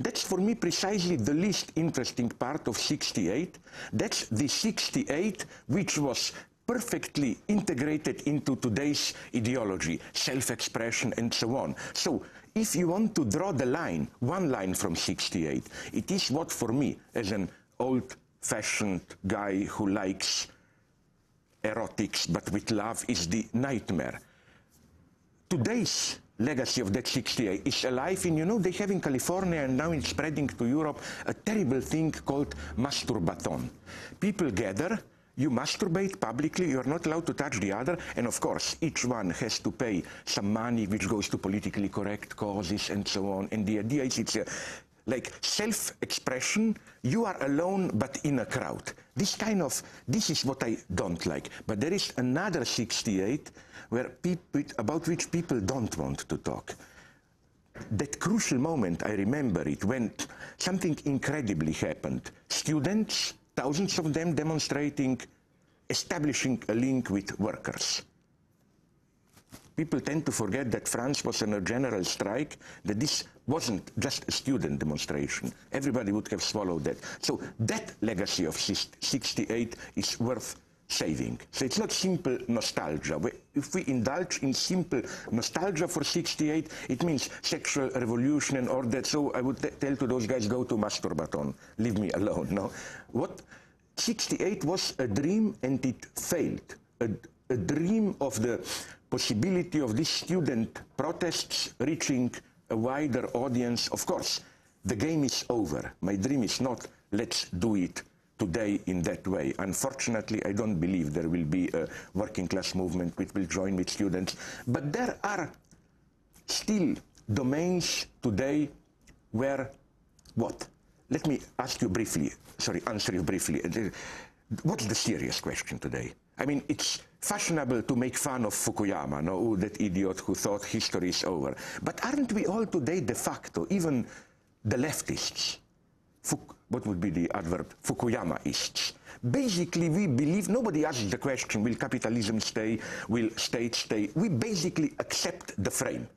That's for me precisely the least interesting part of 68. That's the 68 which was perfectly integrated into today's ideology, self-expression and so on. So if you want to draw the line, one line from 68, it is what for me, as an old-fashioned guy who likes erotics but with love, is the nightmare. Today's legacy of that 68 is alive in, you know, they have in California and now it's spreading to Europe a terrible thing called masturbaton. People gather, you masturbate publicly, you are not allowed to touch the other, and of course each one has to pay some money which goes to politically correct causes and so on, and the idea is it's like self-expression, you are alone but in a crowd. This is what I don't like. But there is another 68 about which people don't want to talk. That crucial moment, I remember it, when something incredibly happened. Students, thousands of them demonstrating, establishing a link with workers. People tend to forget that France was in a general strike, that this wasn't just a student demonstration. Everybody would have swallowed that. So that legacy of 68 is worth saving. So it's not simple nostalgia. If we indulge in simple nostalgia for 68, it means sexual revolution and all that. So I would tell to those guys, go to masturbaton, leave me alone. No? What 68 was a dream and it failed. A dream of the possibility of these student protests reaching a wider audience. Of course, the game is over. My dream is not, let's do it today in that way. Unfortunately, I don't believe there will be a working class movement which will join with students. But there are still domains today where, what? Let me ask you briefly, answer you briefly. What's the serious question today? I mean, it's fashionable to make fun of Fukuyama, no? Oh, that idiot who thought history is over. But aren't we all today de facto, even the leftists, what would be the adverb? Fukuyamaists. Basically, we believe, nobody asks the question, will capitalism stay, will state stay? We basically accept the frame.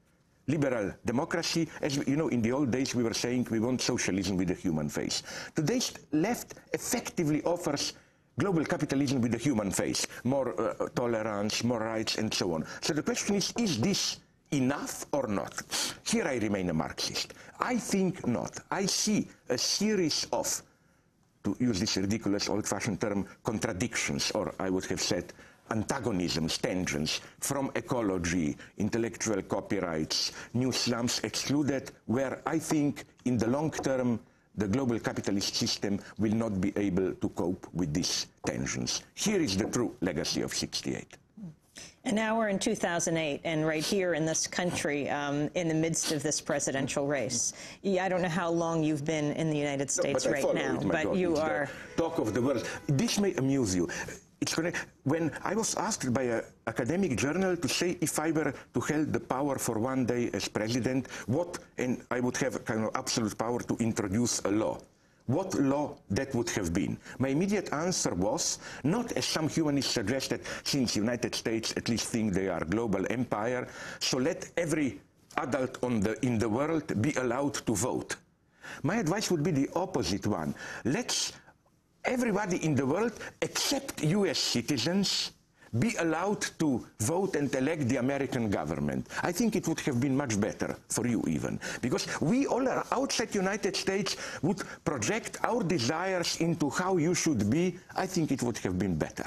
Liberal democracy, as you know, in the old days we were saying we want socialism with a human face. Today's left effectively offers global capitalism with a human face, more tolerance, more rights, and so on. So the question is this enough or not? Here I remain a Marxist. I think not. I see a series of, to use this ridiculous old-fashioned term, contradictions, or I would have said antagonisms, tensions, from ecology, intellectual copyrights, new slums excluded, where I think in the long term the global capitalist system will not be able to cope with these tensions. Here is the true legacy of 68. And now we're in 2008, and right here in this country, in the midst of this presidential race. I don't know how long you've been in the United States right now, but you are... Talk of the world. This may amuse you. It's correct. When I was asked by an academic journal to say if I were to hold the power for one day as president, and I would have kind of absolute power to introduce a law, what law that would have been? My immediate answer was, not as some humanists suggested, since the United States at least think they are a global empire, so let every adult in the world be allowed to vote. My advice would be the opposite one. Let's everybody in the world, except US citizens, be allowed to vote and elect the American government. I think it would have been much better for you even. Because we all are outside the United States would project our desires into how you should be. I think it would have been better.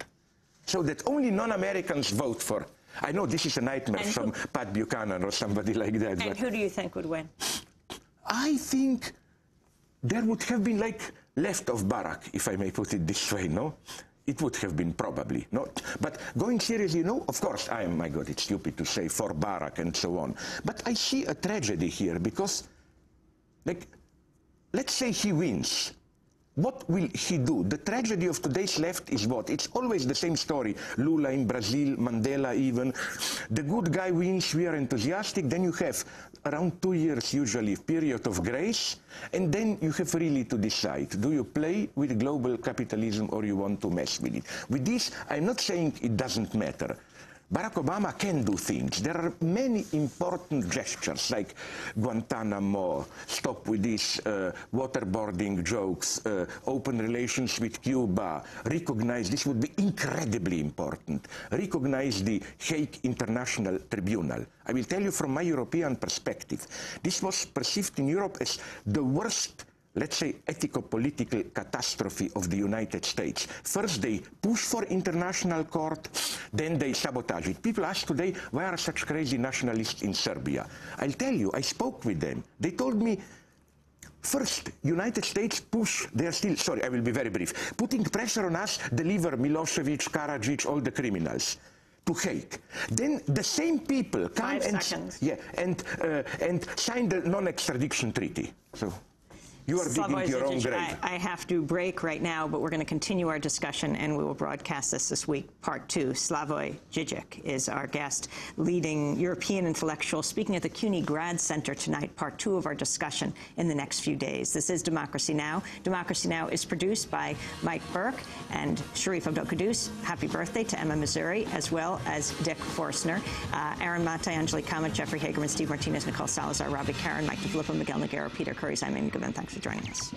So that only non-Americans vote for. I know this is a nightmare from Pat Buchanan or somebody like that. And who do you think would win? I think there would have been like left of Barack, if I may put it this way, no? It would have been probably, no? But going seriously, no, of course, my God, it's stupid to say for Barack and so on. But I see a tragedy here because, like, let's say he wins. What will he do? The tragedy of today's left is what? It's always the same story. Lula in Brazil, Mandela even. The good guy wins, we are enthusiastic, then you have around 2 years usually period of grace, and then you have really to decide. Do you play with global capitalism or you want to mess with it? With this, I'm not saying it doesn't matter. Barack Obama can do things. There are many important gestures, like Guantanamo, stop with these waterboarding jokes, open relations with Cuba, recognize, this would be incredibly important, recognize the Hague International Tribunal. I will tell you from my European perspective, this was perceived in Europe as the worst, let's say, ethico-political catastrophe of the United States. First, they push for international court, then they sabotage it. People ask today, why are such crazy nationalists in Serbia? I'll tell you, I spoke with them. They told me, first, United States push, they're still, sorry, I will be very brief, putting pressure on us, deliver Milosevic, Karadzic, all the criminals to Hague. Then the same people come and sign the non-extradition treaty. So you are digging Slavoj your own Žižek, grave. I have to break right now, but we're going to continue our discussion, and we will broadcast this week, part 2. Slavoj Žižek is our guest, leading European intellectual, speaking at the CUNY Grad Center tonight, part 2 of our discussion in the next few days. This is Democracy Now! Democracy Now! Is produced by Mike Burke and Sharif Abdel-Quddus. Happy birthday to Emma Missouri, as well as Dick Forstner. Aaron Mate, Angelique Kama, Jeffrey Hagerman, Steve Martinez, Nicole Salazar, Robbie Karen, Mike DeFilippo, Miguel Noguera, Peter Curry, I'm Amy Goodman. Thanks for joining us.